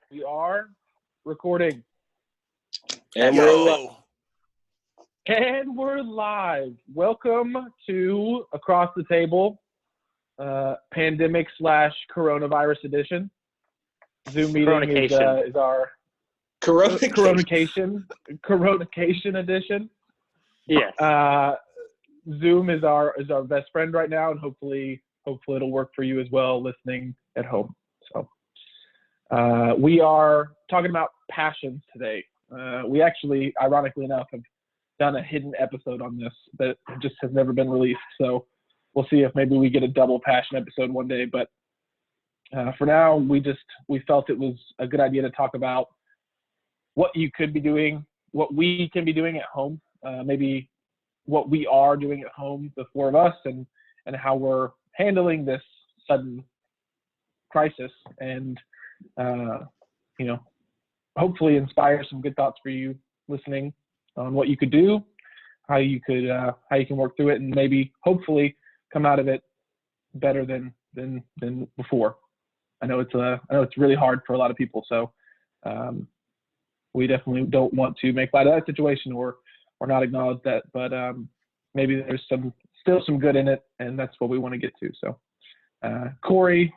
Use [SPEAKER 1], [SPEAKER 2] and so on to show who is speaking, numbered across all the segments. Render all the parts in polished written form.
[SPEAKER 1] We are recording.
[SPEAKER 2] And
[SPEAKER 1] we're live. Welcome to Across the Table, pandemic / coronavirus edition. Zoom meeting is our coronation edition.
[SPEAKER 3] Yes.
[SPEAKER 1] Zoom is our best friend right now, and hopefully it'll work for you as well, listening at home. So we are talking about passions today. We actually, ironically enough, have done a hidden episode on this that just has never been released. So we'll see if maybe we get a double passion episode one day. But for now, we felt it was a good idea to talk about what you could be doing, what we can be doing at home, maybe what we are doing at home, the four of us, and how we're handling this sudden crisis, and hopefully inspire some good thoughts for you listening on what you could do, how you can work through it, and maybe hopefully come out of it better than before. I know it's really hard for a lot of people, so we definitely don't want to make light of that situation or not acknowledge that, but maybe there's still some good in it, and that's what we want to get to. So Corey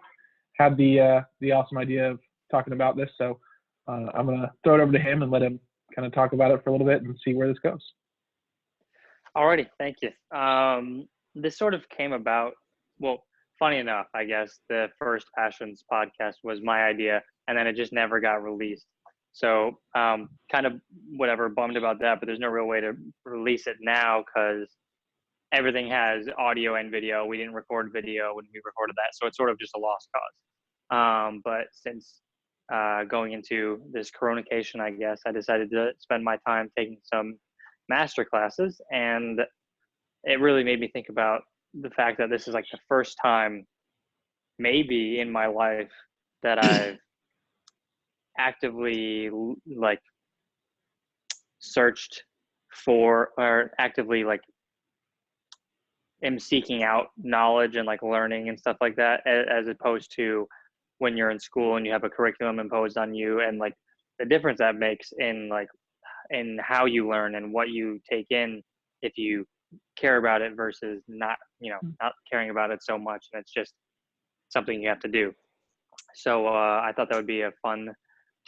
[SPEAKER 1] had the awesome idea of talking about this, so I'm gonna throw it over to him and let him kind of talk about it for a little bit and see where this goes.
[SPEAKER 3] Alrighty, thank you. This sort of came about, well, funny enough, I guess the first Passions podcast was my idea, and then it just never got released. So kind of whatever, bummed about that, but there's no real way to release it now because everything has audio and video. We didn't record video when we recorded that, so it's sort of just a lost cause. But since going into this coronation, I guess, I decided to spend my time taking some master classes, and it really made me think about the fact that this is like the first time maybe in my life that I've actively like searched for, or actively like am seeking out knowledge and like learning and stuff like that, as opposed to when you're in school and you have a curriculum imposed on you, and like the difference that makes in how you learn and what you take in if you care about it versus not caring about it so much, and it's just something you have to do. So I thought that would be a fun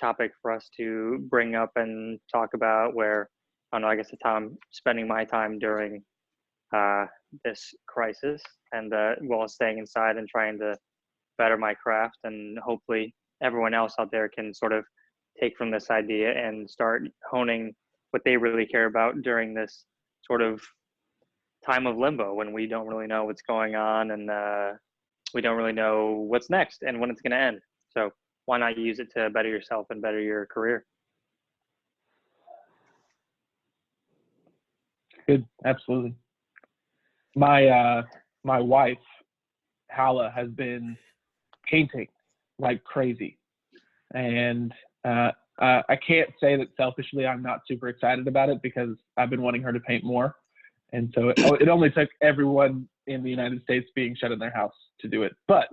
[SPEAKER 3] topic for us to bring up and talk about, where I don't know, I guess I'm spending my time during this crisis, and while staying inside and trying to better my craft, and hopefully everyone else out there can sort of take from this idea and start honing what they really care about during this sort of time of limbo when we don't really know what's going on, and we don't really know what's next and when it's going to end. So why not use it to better yourself and better your career?
[SPEAKER 1] Good, absolutely. My wife, Hala, has been painting like crazy, and I can't say that selfishly I'm not super excited about it, because I've been wanting her to paint more, and so it only took everyone in the United States being shut in their house to do it. But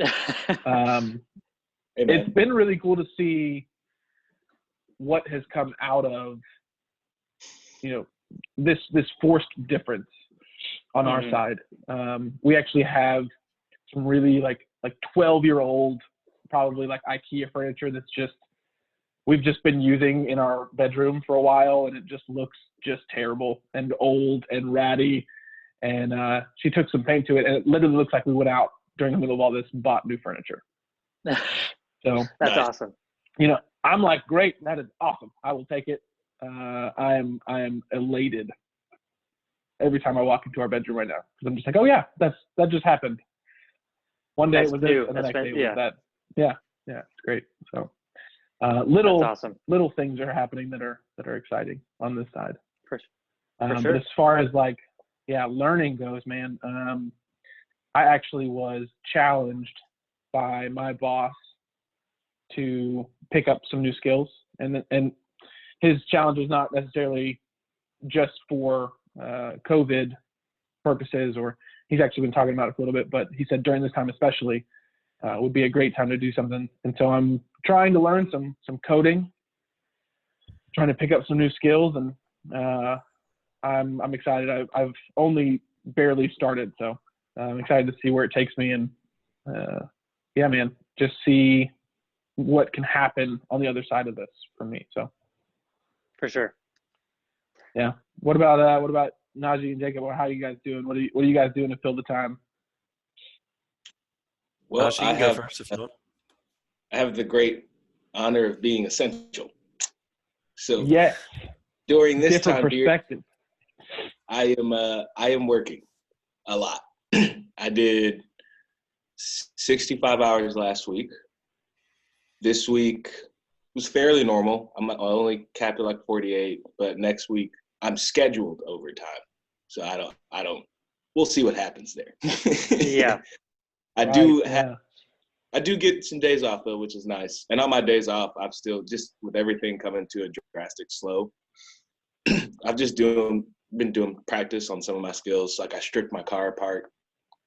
[SPEAKER 1] it's been really cool to see what has come out of this forced difference on our side. We actually have some really like 12-year-old, probably like IKEA furniture that's we've just been using in our bedroom for a while, and it just looks just terrible and old and ratty. And she took some paint to it, and it literally looks like we went out during the middle of all this and bought new furniture. So
[SPEAKER 3] that's awesome.
[SPEAKER 1] I'm like, great, that is awesome. I will take it. I am elated every time I walk into our bedroom right now, because I'm just like, oh yeah, that just happened. One day it was this, and the next day it was that. Yeah, it's great. So little things are happening that are exciting on this side.
[SPEAKER 3] For
[SPEAKER 1] sure.
[SPEAKER 3] But
[SPEAKER 1] as far as learning goes, man, I actually was challenged by my boss to pick up some new skills, and his challenge was not necessarily just for COVID purposes, or he's actually been talking about it for a little bit, but he said during this time especially, would be a great time to do something. And so I'm trying to learn some coding, trying to pick up some new skills, and I'm excited. I've only barely started, so I'm excited to see where it takes me, and yeah, man, just see what can happen on the other side of this for me. So
[SPEAKER 3] For sure.
[SPEAKER 1] yeah. What about Najee and Jacob? Or how are you guys doing? What are you guys doing to fill the time?
[SPEAKER 2] Well,
[SPEAKER 4] She can go first if you want.
[SPEAKER 2] I have the great honor of being essential. So
[SPEAKER 1] Yes,
[SPEAKER 2] during this
[SPEAKER 1] different
[SPEAKER 2] time period,
[SPEAKER 1] perspective.
[SPEAKER 2] I am working a lot. I did 65 hours last week. This week was fairly normal. I only capped at like 48, but next week I'm scheduled overtime. So I don't. We'll see what happens there.
[SPEAKER 3] Yeah.
[SPEAKER 2] I do get some days off though, which is nice. And on my days off, I'm still just with everything coming to a drastic slow. I've just been doing practice on some of my skills. Like I stripped my car apart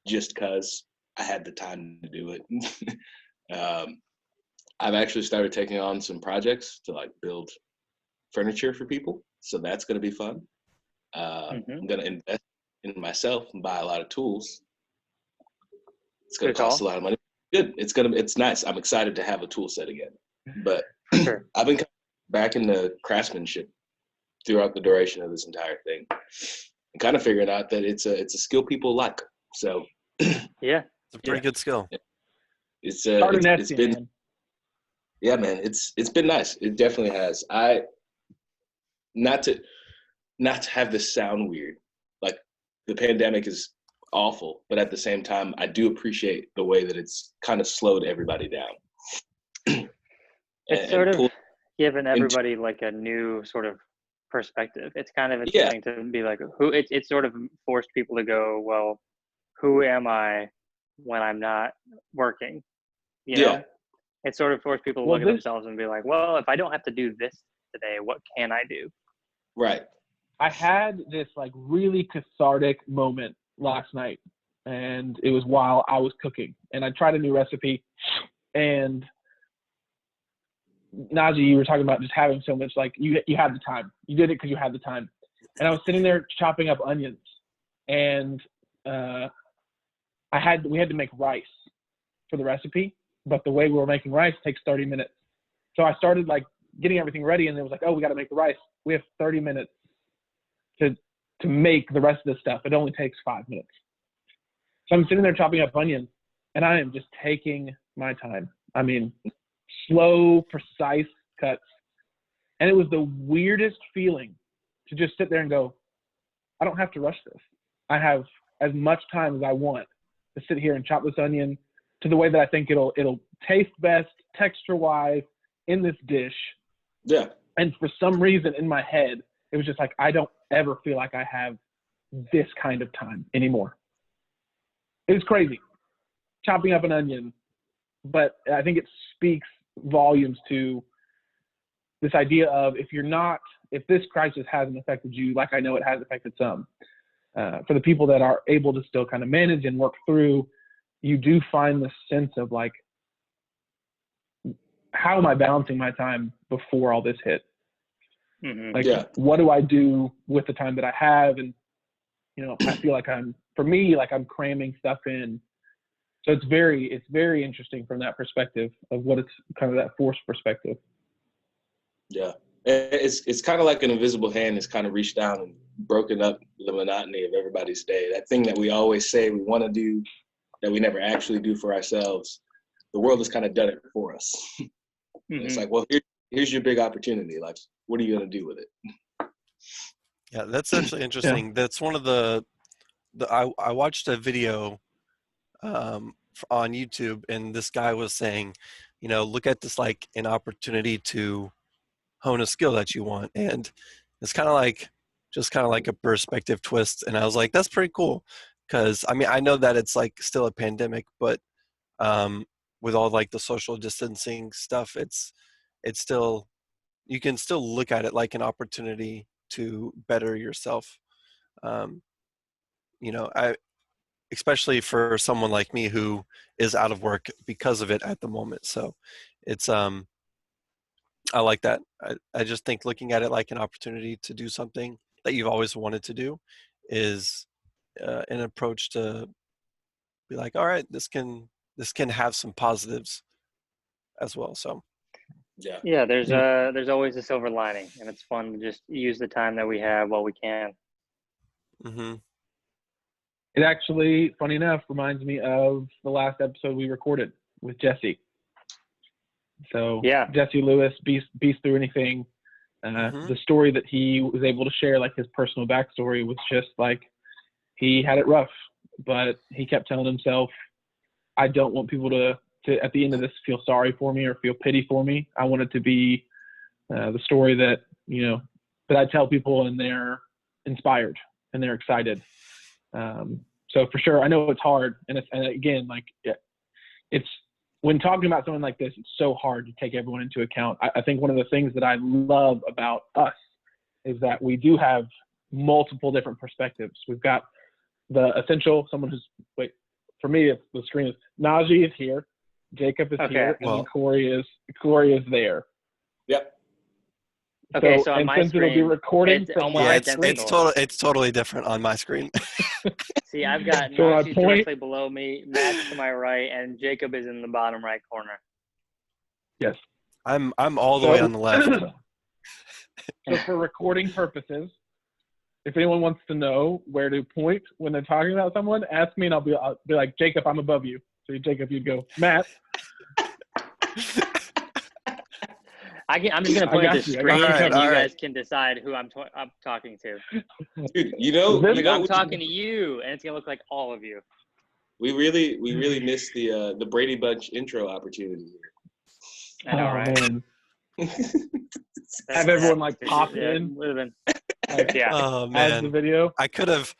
[SPEAKER 2] just because I had the time to do it. I've actually started taking on some projects to like build furniture for people. So that's going to be fun. I'm going to invest in myself and buy a lot of tools. It's going to cost a lot of money. Good. It's nice. I'm excited to have a tool set again. But
[SPEAKER 3] Sure.
[SPEAKER 2] I've been back into craftsmanship throughout the duration of this entire thing. I'm kind of figuring out that it's a skill people like. So
[SPEAKER 3] Yeah.
[SPEAKER 4] It's a pretty good skill.
[SPEAKER 2] It's been
[SPEAKER 1] man.
[SPEAKER 2] Yeah, man. It's been nice. It definitely has. Not to have this sound weird. Like the pandemic is awful, but at the same time, I do appreciate the way that it's kind of slowed everybody down.
[SPEAKER 3] It's sort of given everybody like a new sort of perspective. It's kind of interesting to be like, it's sort of forced people to go, well, who am I when I'm not working? You know? It sort of forced people to look at themselves and be like, well, if I don't have to do this today, what can I do?
[SPEAKER 2] Right.
[SPEAKER 1] I had this like really cathartic moment last night, and it was while I was cooking, and I tried a new recipe. And Najee, you were talking about just having so much, like you had the time. You did it because you had the time. And I was sitting there chopping up onions, and we had to make rice for the recipe, but the way we were making rice takes 30 minutes. So I started like getting everything ready, and it was like, oh, we got to make the rice. We have 30 minutes to make the rest of the stuff. It only takes 5 minutes. So I'm sitting there chopping up onions, and I am just taking my time. I mean, slow, precise cuts. And it was the weirdest feeling to just sit there and go, I don't have to rush this. I have as much time as I want to sit here and chop this onion to the way that I think it'll taste best, texture-wise, in this dish.
[SPEAKER 2] Yeah.
[SPEAKER 1] And for some reason in my head, it was just like, I don't ever feel like I have this kind of time anymore. It was crazy, chopping up an onion. But I think it speaks volumes to this idea of if this crisis hasn't affected you, like I know it has affected some, for the people that are able to still kind of manage and work through, you do find this sense of like, how am I balancing my time before all this hit? Like, what do I do with the time that I have? And, I feel like I'm cramming stuff in. So it's very interesting from that perspective of what it's kind of that forced perspective.
[SPEAKER 2] Yeah. It's kind of like an invisible hand has kind of reached down and broken up the monotony of everybody's day. That thing that we always say we want to do that we never actually do for ourselves. The world has kind of done it for us. It's like, well, here's your big opportunity. Like, what are you going to do with it?
[SPEAKER 4] Yeah, that's actually interesting. Yeah. That's one of I watched a video on YouTube, and this guy was saying, look at this like an opportunity to hone a skill that you want. And it's kind of like a perspective twist. And I was like, that's pretty cool. Cause I mean, I know that it's like still a pandemic, but with all like the social distancing stuff, it's still, you can still look at it like an opportunity to better yourself. especially for someone like me who is out of work because of it at the moment. So it's I like that. I just think looking at it like an opportunity to do something that you've always wanted to do is an approach to be like, all right, this can have some positives as well. So
[SPEAKER 3] yeah, there's always a silver lining, and it's fun to just use the time that we have while we can.
[SPEAKER 4] mm-hmm.
[SPEAKER 1] It actually, funny enough, reminds me of the last episode we recorded with Jesse. So
[SPEAKER 3] Yeah.
[SPEAKER 1] Jesse Lewis, Beast Through Anything. The story that he was able to share, like his personal backstory, was just like he had it rough, but he kept telling himself, I don't want people to at the end of this feel sorry for me or feel pity for me. I want it to be the story that, you know, that I tell people and they're inspired and they're excited. So for sure, I know it's hard. And again, like it's, when talking about something like this, it's so hard to take everyone into account. I think one of the things that I love about us is that we do have multiple different perspectives. We've got the essential, someone who's, for me, the screen is Najee is here, Jacob is here, and then Corey is there.
[SPEAKER 2] Yep.
[SPEAKER 3] Okay, so on my
[SPEAKER 1] since
[SPEAKER 3] screen,
[SPEAKER 1] it'll be recording
[SPEAKER 3] it's
[SPEAKER 1] from
[SPEAKER 3] almost
[SPEAKER 1] my
[SPEAKER 3] identical.
[SPEAKER 4] It's totally different on my screen.
[SPEAKER 3] See, I've got
[SPEAKER 1] So my
[SPEAKER 3] Najee
[SPEAKER 1] point-
[SPEAKER 3] directly below me, Matt to my right, and Jacob is in the bottom right corner.
[SPEAKER 1] Yes.
[SPEAKER 4] I'm all the way on the left.
[SPEAKER 1] So for recording purposes, if anyone wants to know where to point when they're talking about someone, ask me and I'll be like, Jacob, I'm above you. So Jacob, you'd go, Matt.
[SPEAKER 3] I'm just gonna point at the screen, and you guys can decide who I'm talking to.
[SPEAKER 2] Dude, you know,
[SPEAKER 3] I'm talking to you, and it's gonna look like all of you.
[SPEAKER 2] We really missed the Brady Bunch intro opportunity here.
[SPEAKER 3] I know, right?
[SPEAKER 1] Man. Have everyone like pop in.
[SPEAKER 3] Would have been.
[SPEAKER 1] Like,
[SPEAKER 3] Yeah.
[SPEAKER 4] Oh
[SPEAKER 1] as
[SPEAKER 4] man,
[SPEAKER 1] the video.
[SPEAKER 4] I could have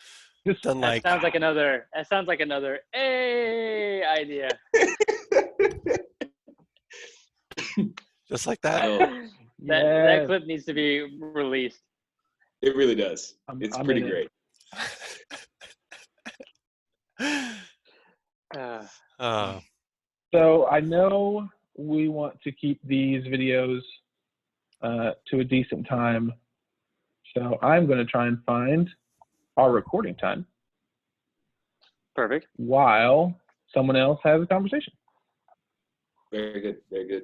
[SPEAKER 4] done like.
[SPEAKER 3] That sounds like another hey idea.
[SPEAKER 4] Just like that.
[SPEAKER 2] Oh,
[SPEAKER 3] That clip needs to be released.
[SPEAKER 2] it really does. It's
[SPEAKER 1] I'm
[SPEAKER 2] pretty
[SPEAKER 1] in
[SPEAKER 2] great.
[SPEAKER 1] So I know we want to keep these videos to a decent time. So I'm going to try and find our recording time.
[SPEAKER 3] Perfect.
[SPEAKER 1] While someone else has a conversation.
[SPEAKER 2] Very good. Very good.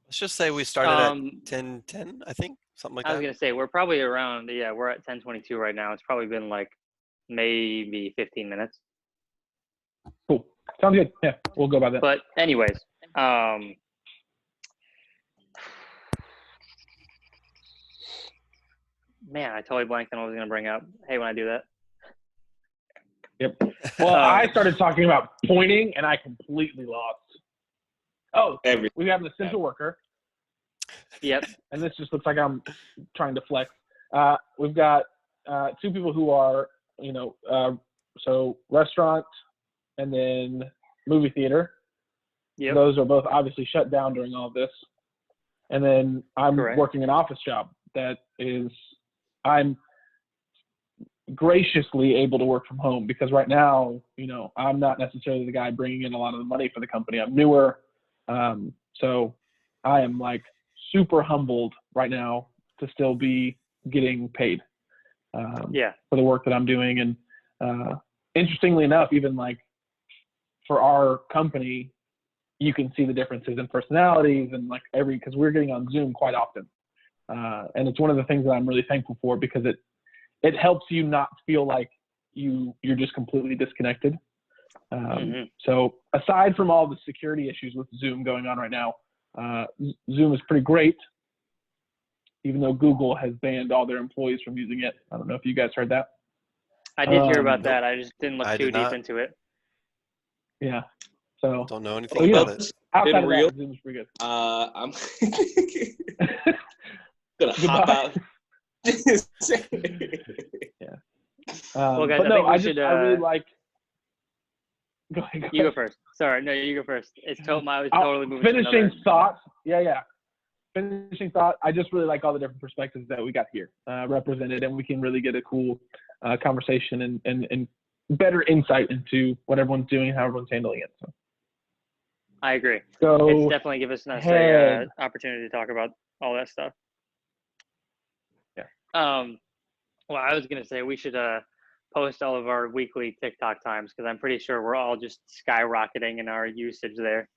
[SPEAKER 4] Let's just say we started at 10:10, I think, something like that.
[SPEAKER 3] I was gonna say we're probably around. Yeah, we're at 10:22 right now. It's probably been like maybe 15 minutes.
[SPEAKER 1] Cool. Sounds good. Yeah, we'll go by that.
[SPEAKER 3] But anyways, man, I totally blanked on what I was gonna bring up. Hey, when I do that.
[SPEAKER 1] Yep. Well, I started talking about pointing, and I completely lost. Oh, we have an essential worker.
[SPEAKER 3] Yep.
[SPEAKER 1] And this just looks like I'm trying to flex. We've got two people who are, so restaurant and then movie theater.
[SPEAKER 3] Yep.
[SPEAKER 1] Those are both obviously shut down during all of this. And then I'm working an office job that is, I'm graciously able to work from home because right now, I'm not necessarily the guy bringing in a lot of the money for the company. I'm newer. So I am like super humbled right now to still be getting paid for the work that I'm doing. And interestingly enough, even like for our company, you can see the differences in personalities and like because we're getting on Zoom quite often. And it's one of the things that I'm really thankful for because it helps you not feel like you're just completely disconnected. So aside from all the security issues with Zoom going on right now, Zoom is pretty great, even though Google has banned all their employees from using it. I don't know if you guys heard that.
[SPEAKER 3] I did hear about that. I just didn't look too deep into it.
[SPEAKER 1] Yeah. So
[SPEAKER 4] don't know anything about it.
[SPEAKER 1] Outside of
[SPEAKER 2] real,
[SPEAKER 1] that, Zoom's pretty good.
[SPEAKER 2] I'm gonna hop out.
[SPEAKER 1] Yeah.
[SPEAKER 3] Well, guys,
[SPEAKER 1] but no, I really like. Go ahead.
[SPEAKER 3] You go first. Sorry, no, you go first. I was totally moving.
[SPEAKER 1] Finishing thought. Yeah. Finishing thought. I just really like all the different perspectives that we got here represented, and we can really get a cool conversation and better insight into what everyone's doing and how everyone's handling it. So
[SPEAKER 3] I agree.
[SPEAKER 1] go
[SPEAKER 3] It's definitely give us an
[SPEAKER 1] ahead.
[SPEAKER 3] opportunity to talk about all that stuff.
[SPEAKER 1] Yeah.
[SPEAKER 3] Well, I was gonna say we should post all of our weekly TikTok times, because I'm pretty sure we're all just skyrocketing in our usage there.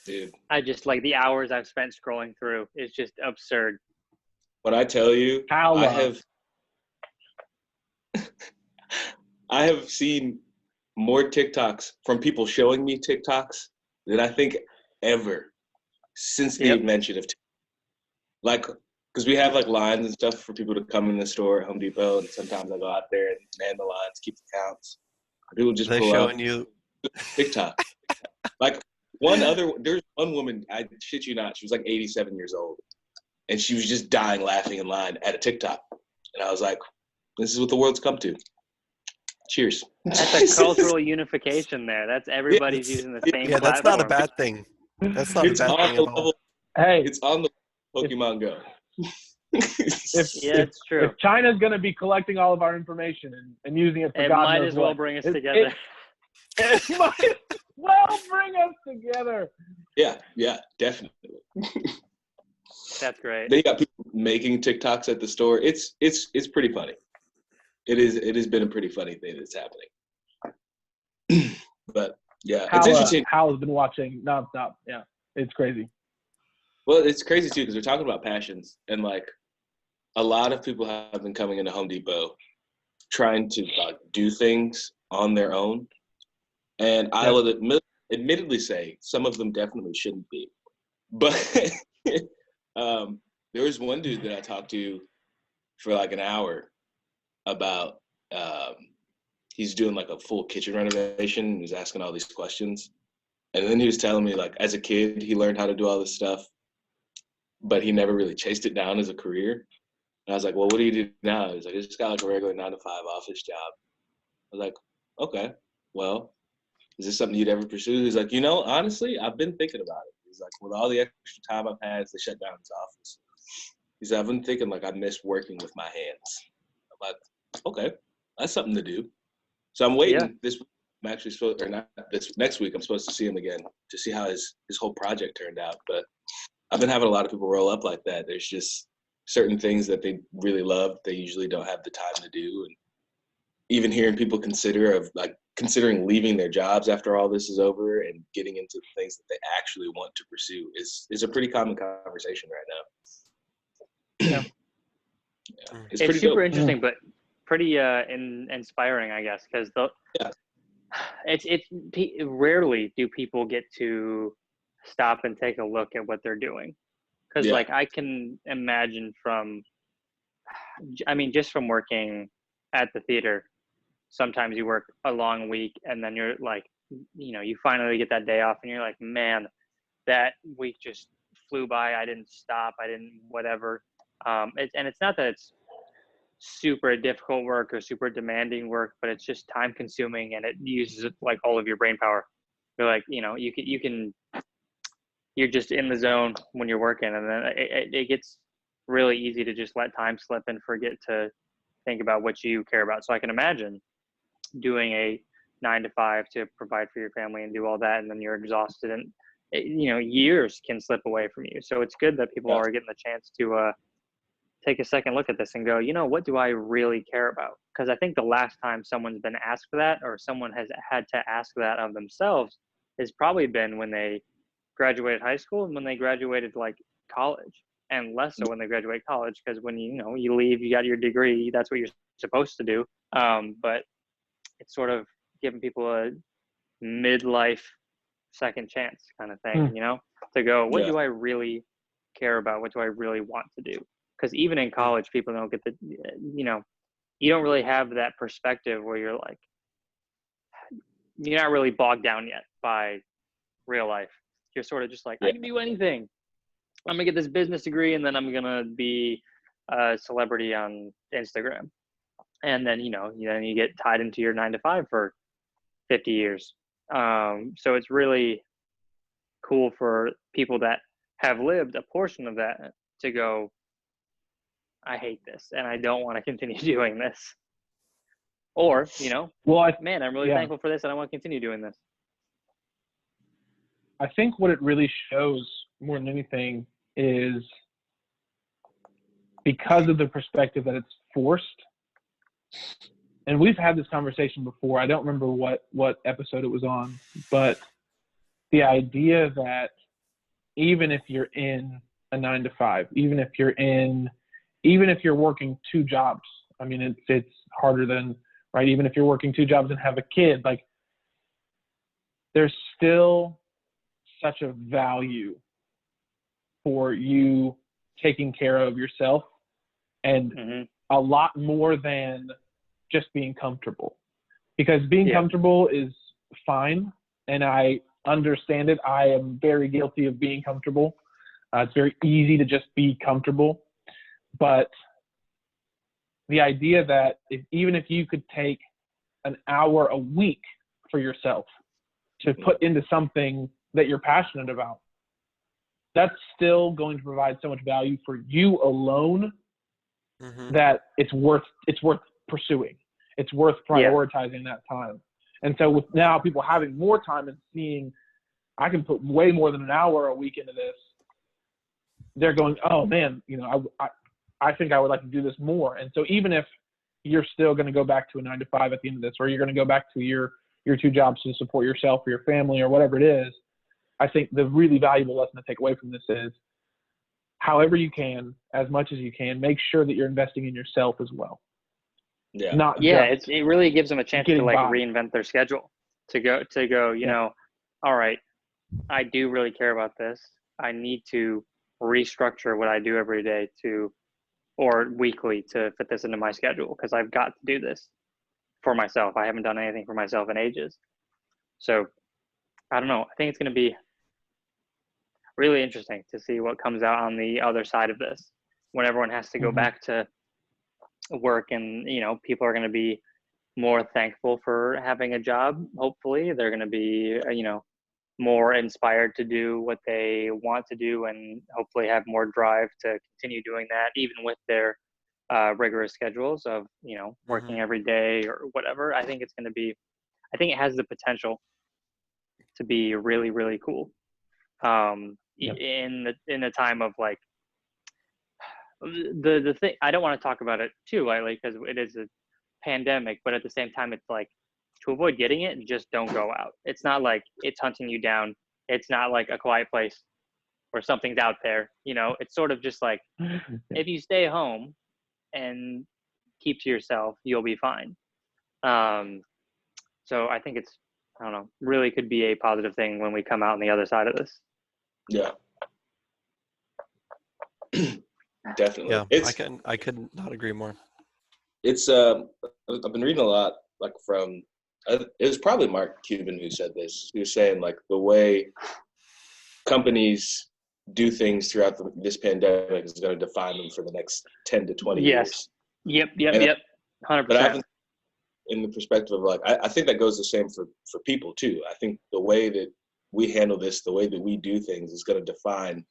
[SPEAKER 2] Dude,
[SPEAKER 3] I just like the hours I've spent scrolling through is just absurd.
[SPEAKER 2] when I tell you, I have seen more TikToks from people showing me TikToks than I think ever since the invention of TikTok. Like, because we have like lines and stuff for people to come in the store at Home Depot, and sometimes I go out there and man the lines, keep the counts. People just pull
[SPEAKER 4] showing
[SPEAKER 2] up
[SPEAKER 4] you
[SPEAKER 2] TikTok. Like there's one woman, I shit you not, she was like 87 years old, and she was just dying laughing in line at a TikTok, and I was like, "This is what the world's come to." Cheers.
[SPEAKER 3] That's a cultural unification there. That's everybody's using the same platform.
[SPEAKER 4] That's not a bad thing. That's not a bad thing at all.
[SPEAKER 1] Hey,
[SPEAKER 2] it's on the Pokemon Go.
[SPEAKER 3] It's true.
[SPEAKER 1] If China's going to be collecting all of our information and using it for
[SPEAKER 3] it
[SPEAKER 1] God
[SPEAKER 3] might
[SPEAKER 1] knows
[SPEAKER 3] as well
[SPEAKER 1] what,
[SPEAKER 3] bring us together.
[SPEAKER 1] It might well bring us together.
[SPEAKER 2] Yeah, definitely.
[SPEAKER 3] That's great.
[SPEAKER 2] They got people making TikToks at the store. It's pretty funny. It has been a pretty funny thing that's happening. But yeah, it's interesting.
[SPEAKER 1] Hal's been watching nonstop. Yeah, it's crazy.
[SPEAKER 2] Well, it's crazy too, because we're talking about passions, and like a lot of people have been coming into Home Depot trying to do things on their own, and I will admittedly say some of them definitely shouldn't be. But there was one dude that I talked to for like an hour about he's doing like a full kitchen renovation, and he's asking all these questions, and then he was telling me like as a kid he learned how to do all this stuff, but he never really chased it down as a career. And I was like, well, what do you do now? He's like, I just got like a regular 9-to-5 office job. I was like, okay, well, is this something you'd ever pursue? He's like, honestly, I've been thinking about it. He's like, with all the extra time I've had, they shut down his office. He said, I've been thinking like I miss working with my hands. I'm like, okay, that's something to do. So I'm waiting this week. I'm actually supposed, or not this next week, I'm supposed to see him again to see how his whole project turned out. But I've been having a lot of people roll up like that. There's just certain things that they really love, they usually don't have the time to do. And even hearing people considering leaving their jobs after all this is over and getting into the things that they actually want to pursue is a pretty common conversation right now.
[SPEAKER 1] Yeah.
[SPEAKER 2] It's
[SPEAKER 3] super
[SPEAKER 2] dope.
[SPEAKER 3] interesting, but pretty inspiring, I guess, because it's rarely do people get to stop and take a look at what they're doing. Because like I can imagine just from working at the theater, sometimes you work a long week and then you're like, you finally get that day off and you're like, man, that week just flew by. I didn't stop. I didn't whatever. And it's not that it's super difficult work or super demanding work, but it's just time consuming and it uses like all of your brain power. You're like, you're just in the zone when you're working, and then it gets really easy to just let time slip and forget to think about what you care about. So I can imagine doing a 9-to-5 to provide for your family and do all that, and then you're exhausted, and years can slip away from you. So it's good that people are getting the chance to take a second look at this and go, what do I really care about? Because I think the last time someone's been asked for that, or someone has had to ask that of themselves, has probably been when they graduated high school and when they graduated like college, and less so when they graduate college, because when you leave, you got your degree, that's what you're supposed to do. But it's sort of giving people a midlife second chance kind of thing, to go, what do I really care about? What do I really want to do? Because even in college, people don't get you don't really have that perspective where you're like, you're not really bogged down yet by real life. You're sort of just like, I can do anything. I'm gonna get this business degree, and then I'm gonna be a celebrity on Instagram. And then then you get tied into your 9-to-5 for 50 years. So it's really cool for people that have lived a portion of that to go, I hate this, and I don't want to continue doing this. Or,
[SPEAKER 1] Well,
[SPEAKER 3] man, I'm really thankful for this and I want to continue doing this.
[SPEAKER 1] I think what it really shows more than anything is because of the perspective that it's forced. And we've had this conversation before. I don't remember what episode it was on, but the idea that even if you're in a 9-to-5, even if you're working 2 jobs, I mean, it's harder than, right? Even if you're working 2 jobs and have a kid, like, there's still such a value for you taking care of yourself, and a lot more than just being comfortable, because being comfortable is fine. And I understand it. I am very guilty of being comfortable. It's very easy to just be comfortable, but the idea that even if you could take an hour a week for yourself to put into something that you're passionate about, that's still going to provide so much value for you alone that it's worth pursuing. It's worth prioritizing that time. And so with now people having more time and seeing, I can put way more than an hour a week into this, they're going, oh man, I think I would like to do this more. And so even if you're still going to go back to a 9-to-5 at the end of this, or you're going to go back to your 2 jobs to support yourself or your family or whatever it is, I think the really valuable lesson to take away from this is, however you can, as much as you can, make sure that you're investing in yourself as well.
[SPEAKER 3] It really gives them a chance to reinvent their schedule, to go, all right, I do really care about this. I need to restructure what I do every day or weekly to fit this into my schedule, because I've got to do this for myself. I haven't done anything for myself in ages. So I don't know. I think it's going to be really interesting to see what comes out on the other side of this, when everyone has to go back to work, and people are going to be more thankful for having a job. Hopefully they're going to be more inspired to do what they want to do, and hopefully have more drive to continue doing that, even with their rigorous schedules of working every day or whatever. I think it has the potential to be really, really cool in the time of like the thing. I don't want to talk about it too lightly because it is a pandemic, but at the same time, it's like, to avoid getting it, just don't go out. It's not like it's hunting you down. It's not like A Quiet Place where something's out there. It's sort of just like, if you stay home and keep to yourself, you'll be fine. So I think it's, I don't know, really could be a positive thing when we come out on the other side of this.
[SPEAKER 2] Yeah. Definitely.
[SPEAKER 4] Yeah, I could not agree more.
[SPEAKER 2] It's I've been reading a lot, like from, it was probably Mark Cuban who said this. He was saying like the way companies do things throughout this pandemic is going to define them for the next 10 to 20 years.
[SPEAKER 3] Yep. 100%.
[SPEAKER 2] But in the perspective of like, I think that goes the same for people too. I think the way that we handle this, the way that we do things is going to define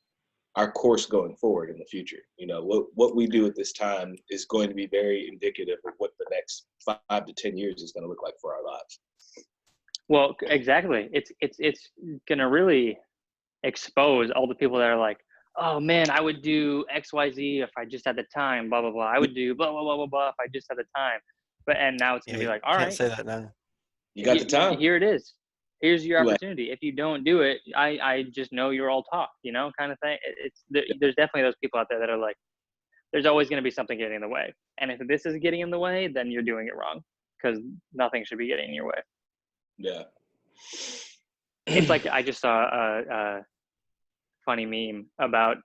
[SPEAKER 2] our course going forward in the future. What we do at this time is going to be very indicative of what the next 5 to 10 years is going to look like for our lives.
[SPEAKER 3] Well, exactly. It's going to really expose all the people that are like, oh man, I would do XYZ if I just had the time, blah, blah, blah. I would do blah, blah, blah, blah, blah if I just had the time. And now it's going to be like, all right.
[SPEAKER 4] Can't say that now.
[SPEAKER 2] You got the time.
[SPEAKER 3] Here it is. Here's your opportunity. If you don't do it, I just know you're all talk, kind of thing. There's definitely those people out there that are like, there's always going to be something getting in the way. And if this is getting in the way, then you're doing it wrong, because nothing should be getting in your way.
[SPEAKER 2] Yeah.
[SPEAKER 3] It's like, I just saw a funny meme about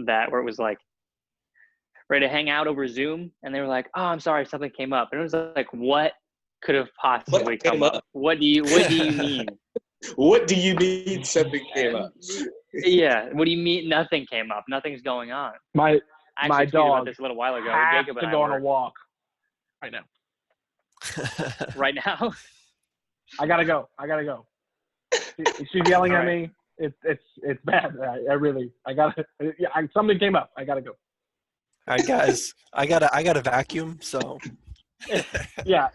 [SPEAKER 3] that where it was like, ready to hang out over Zoom. And they were like, oh, I'm sorry, something came up. And it was like, what could have possibly come up? What do you mean?
[SPEAKER 2] What do you mean something came up?
[SPEAKER 3] Yeah. What do you mean nothing came up? Nothing's going on.
[SPEAKER 1] My
[SPEAKER 3] dog about this a little while ago.
[SPEAKER 1] has
[SPEAKER 3] Jacob
[SPEAKER 1] to go on a walk right now.
[SPEAKER 3] Right now?
[SPEAKER 1] I gotta go. She's yelling at me. It's bad. Something came up. I gotta go.
[SPEAKER 4] All right, guys. I gotta vacuum. So
[SPEAKER 1] Yeah.
[SPEAKER 3] Yeah,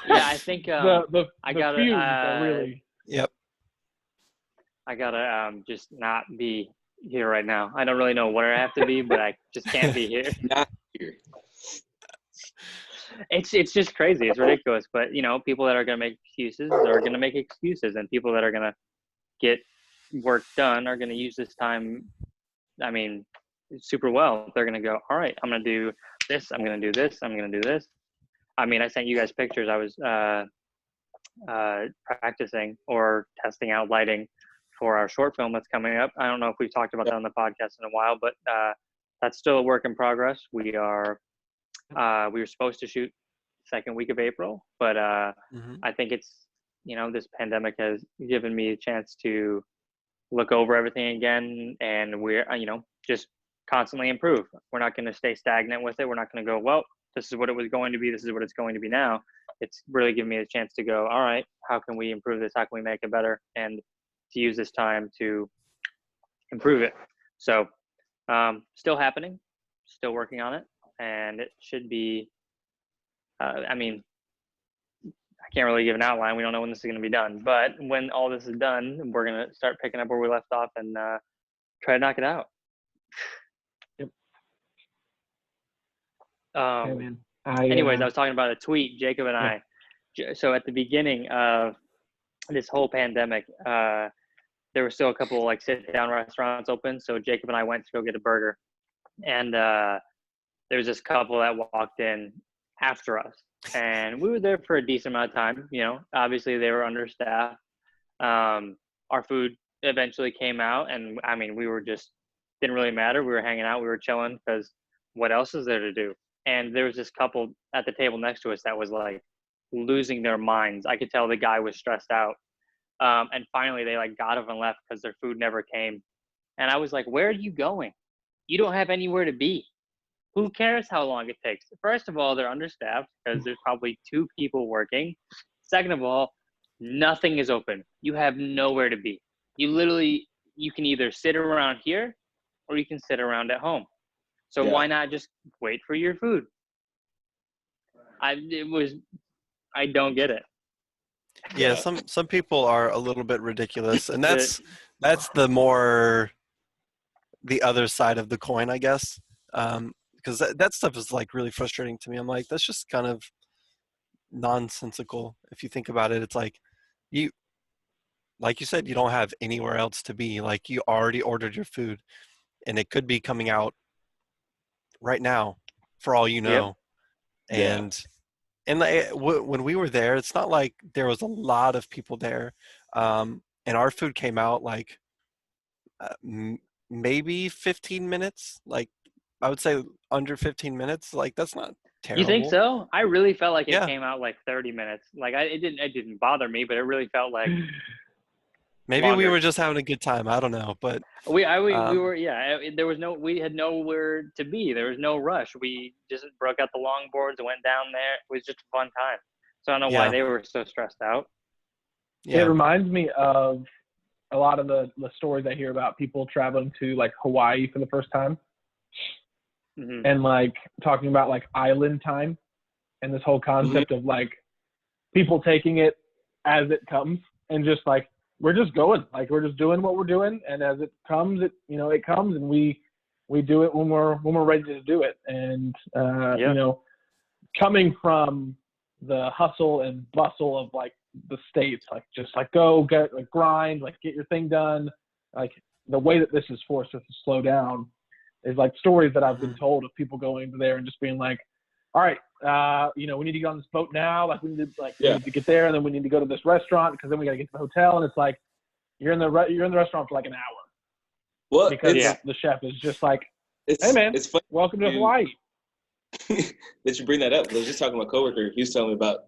[SPEAKER 3] I think
[SPEAKER 1] the
[SPEAKER 3] I gotta
[SPEAKER 1] fumes are really.
[SPEAKER 4] Yep.
[SPEAKER 3] I gotta just not be here right now. I don't really know where I have to be, but I just can't be here.
[SPEAKER 2] Not here.
[SPEAKER 3] It's just crazy. It's ridiculous. But people that are gonna make excuses are gonna make excuses, and people that are gonna get work done are gonna use this time. I mean, super well. They're gonna go, all right, I'm gonna do this. I'm gonna do this. I'm gonna do this. I mean, I sent you guys pictures. I was practicing or testing out lighting for our short film that's coming up. I don't know if we've talked about that on the podcast in a while, but that's still a work in progress. We were supposed to shoot second week of April, but I think it's, this pandemic has given me a chance to look over everything again, and we're, just constantly improve. We're not going to stay stagnant with it. We're not going to go, well, this is what it was going to be. This is what it's going to be now. It's really given me a chance to go, all right, how can we improve this? How can we make it better? And to use this time to improve it. So still happening, still working on it. And it should be, I mean, I can't really give an outline. We don't know when this is going to be done. But when all this is done, we're going to start picking up where we left off and try to knock it out.
[SPEAKER 1] Yep.
[SPEAKER 3] Hey,
[SPEAKER 1] man.
[SPEAKER 3] Anyways, I was talking about a tweet, Jacob and I. So at the beginning of this whole pandemic, there were still a couple like sit-down restaurants open. So Jacob and I went to go get a burger, and there was this couple that walked in after us, and we were there for a decent amount of time. Obviously they were understaffed. Our food eventually came out, and I mean, we were just didn't really matter. We were hanging out, we were chilling, because what else is there to do? And there was this couple at the table next to us that was like losing their minds. I could tell the guy was stressed out. And finally they like got up and left because their food never came. And I was like, where are you going? You don't have anywhere to be. Who cares how long it takes? First of all, they're understaffed because there's probably 2 people working. Second of all, nothing is open. You have nowhere to be. You can either sit around here or you can sit around at home. So why not just wait for your food? I don't get it.
[SPEAKER 4] Yeah, some people are a little bit ridiculous, and that's the other side of the coin, I guess. Because that stuff is like really frustrating to me. I'm like, that's just kind of nonsensical if you think about it. It's like you said, you don't have anywhere else to be. Like, you already ordered your food, and it could be coming out right now for all you know. Yep. And when we were there, it's not like there was a lot of people there, and our food came out like maybe 15 minutes. Like, I would say under 15 minutes. Like, that's not terrible.
[SPEAKER 3] You think so? I really felt like it came out like 30 minutes. Like, it didn't bother me, but it really felt like
[SPEAKER 4] maybe longer. We were just having a good time. I don't know, but
[SPEAKER 3] we were, we had nowhere to be. There was no rush. We just broke out the longboards and went down there. It was just a fun time. So I don't know why they were so stressed out.
[SPEAKER 1] Yeah. It reminds me of a lot of the stories I hear about people traveling to like Hawaii for the first time. Mm-hmm. And like talking about like island time and this whole concept of like people taking it as it comes and just like, we're just going, like we're just doing what we're doing, and as it comes, it comes, and we do it when we're ready to do it. And coming from the hustle and bustle of like the States, like just like go get like grind, like get your thing done, like the way that this has forced us to slow down is like stories that I've been told of people going there and just being like, all right, we need to get on this boat now. Like we need to get there, and then we need to go to this restaurant because then we got to get to the hotel. And it's like you're in the restaurant for like an hour.
[SPEAKER 2] Well,
[SPEAKER 1] because the chef is just like, hey man, it's funny. Welcome to Hawaii.
[SPEAKER 2] That you bring that up. I was just talking to my coworker. He was telling me about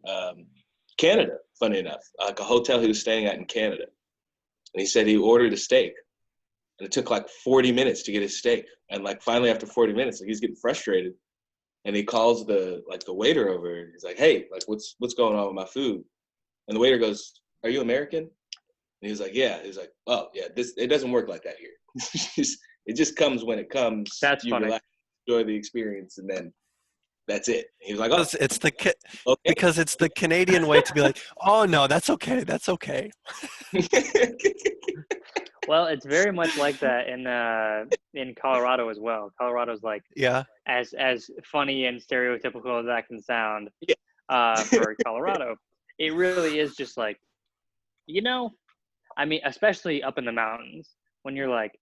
[SPEAKER 2] Canada. Funny enough, like a hotel he was staying at in Canada, and he said he ordered a steak, and it took like 40 minutes to get his steak. And like finally, after 40 minutes, like he's getting frustrated. And he calls the waiter over. He's like, "Hey, like, what's going on with my food?" And the waiter goes, "Are you American?" And he's like, "Yeah." He's like, "Oh, yeah, it doesn't work like that here. It just comes when it comes.
[SPEAKER 3] That's funny.
[SPEAKER 2] Relax, enjoy the experience, and then That's it. He was like, oh,
[SPEAKER 4] okay. Because it's the Canadian way to be like, oh no, that's okay. That's okay.
[SPEAKER 3] Well, it's very much like that in Colorado as well. Colorado's like,
[SPEAKER 4] yeah,
[SPEAKER 3] as funny and stereotypical as that can sound,
[SPEAKER 2] yeah.
[SPEAKER 3] for Colorado, it really is just like, I mean, especially up in the mountains, when you're like,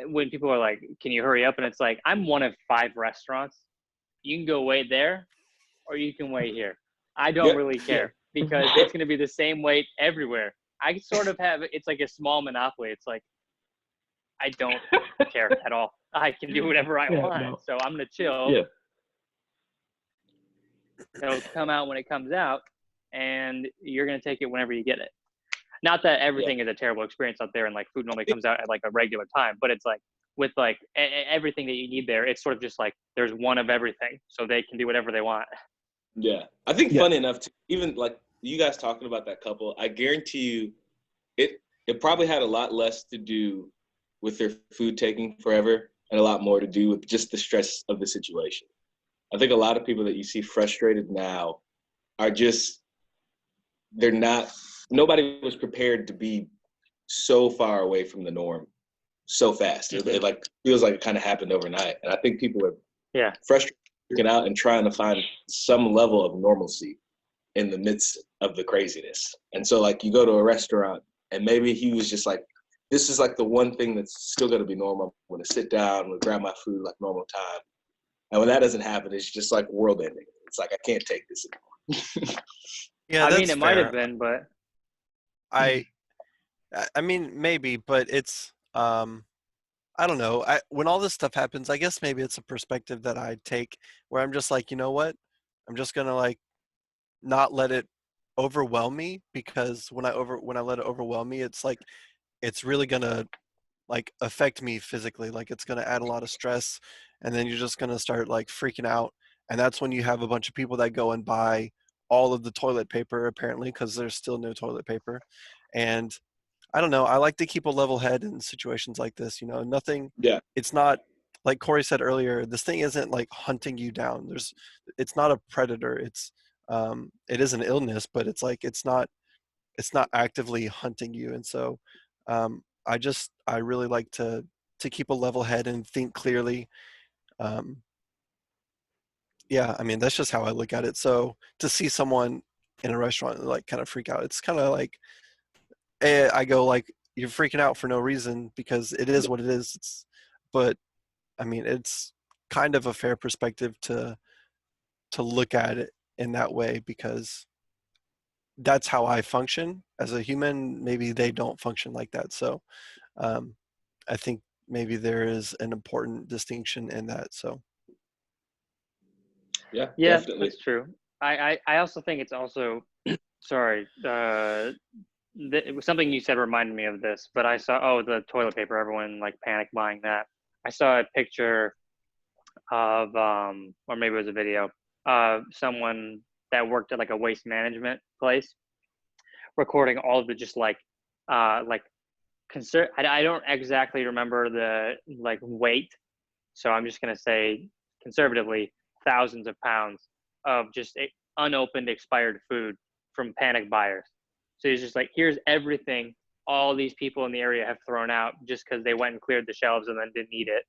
[SPEAKER 3] when people are like, can you hurry up? And it's like, I'm one of 5 restaurants. You can go wait there, or you can wait here. I don't really care because it's going to be the same wait everywhere. I sort of have, it's like a small monopoly. It's like, I don't care at all. I can do whatever I want. No. So I'm going to chill.
[SPEAKER 1] Yeah.
[SPEAKER 3] It'll come out when it comes out, and you're going to take it whenever you get it. Not that everything is a terrible experience out there and like food normally comes out at like a regular time, but it's like with like everything that you need there, it's sort of just like there's one of everything, so they can do whatever they want.
[SPEAKER 2] Yeah. I think funny enough, even like you guys talking about that couple, I guarantee you it probably had a lot less to do with their food taking forever and a lot more to do with just the stress of the situation. I think a lot of people that you see frustrated now are just, nobody was prepared to be so far away from the norm so fast. It like feels like it kind of happened overnight. And I think people are frustrated, freaking out, and trying to find some level of normalcy in the midst of the craziness. And so like you go to a restaurant and maybe he was just like, this is like the one thing that's still going to be normal. I'm going to sit down, I'm going to grab my food like normal time. And when that doesn't happen, it's just like world ending. It's like, I can't take this anymore.
[SPEAKER 4] Yeah,
[SPEAKER 3] I mean, it might have been, but
[SPEAKER 4] I mean, maybe, but it's, I don't know. When all this stuff happens, I guess maybe it's a perspective that I take where I'm just like, you know what? I'm just going to like not let it overwhelm me, because when I let it overwhelm me, it's like, it's really going to like affect me physically. Like it's going to add a lot of stress, and then you're just going to start like freaking out. And that's when you have a bunch of people that go and buy all of the toilet paper, apparently, because there's still no toilet paper. And I don't know. I like to keep a level head in situations like this. Nothing.
[SPEAKER 2] Yeah.
[SPEAKER 4] It's not like Corey said earlier. This thing isn't like hunting you down. It's not a predator. It is an illness, but it's like it's not actively hunting you. And so, I really like to keep a level head and think clearly. Yeah, I mean, that's just how I look at it. So to see someone in a restaurant like kind of freak out, it's kind of like, I go like, you're freaking out for no reason, because it is what it is. But I mean, it's kind of a fair perspective to look at it in that way, because that's how I function as a human. Maybe they don't function like that. So I think maybe there is an important distinction in that. So.
[SPEAKER 2] Yeah,
[SPEAKER 3] definitely. That's true. I also think it's also, sorry, it was something you said reminded me of this, but I saw, the toilet paper, everyone like panic buying that. I saw a picture of, or maybe it was a video of someone that worked at like a waste management place, recording all of the just I don't exactly remember the like weight, so I'm just gonna say conservatively thousands of pounds of just unopened expired food from panic buyers. So he's just like, here's everything all these people in the area have thrown out just because they went and cleared the shelves and then didn't eat it.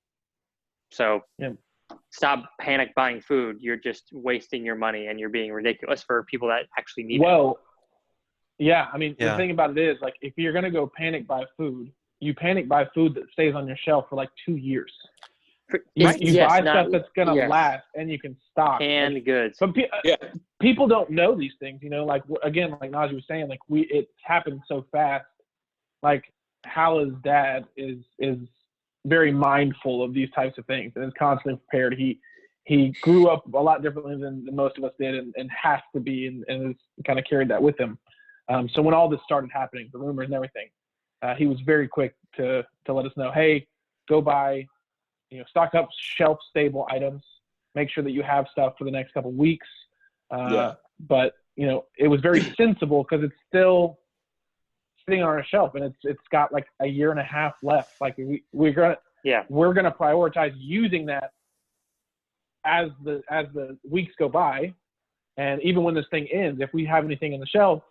[SPEAKER 3] So stop panic buying food. You're just wasting your money and you're being ridiculous for people that actually need it.
[SPEAKER 1] Well, yeah, I mean, the thing about it is, like, if you're going to go panic buy food, you panic buy food that stays on your shelf for like 2 years. You buy stuff that's going to last and you can stock.
[SPEAKER 3] Canned goods.
[SPEAKER 1] But people don't know these things, like, again, like Najee was saying, like, it's happened so fast. Like, Hala's dad is very mindful of these types of things and is constantly prepared. He grew up a lot differently than most of us did, and has to be, and has kind of carried that with him. So when all this started happening, the rumors and everything, he was very quick to let us know, hey, go buy, stock up shelf-stable items. Make sure that you have stuff for the next couple of weeks. But, it was very sensible because it's still sitting on our shelf, and it's got like a year and a half left. Like we're gonna prioritize using that as the weeks go by, and even when this thing ends, if we have anything on the shelves,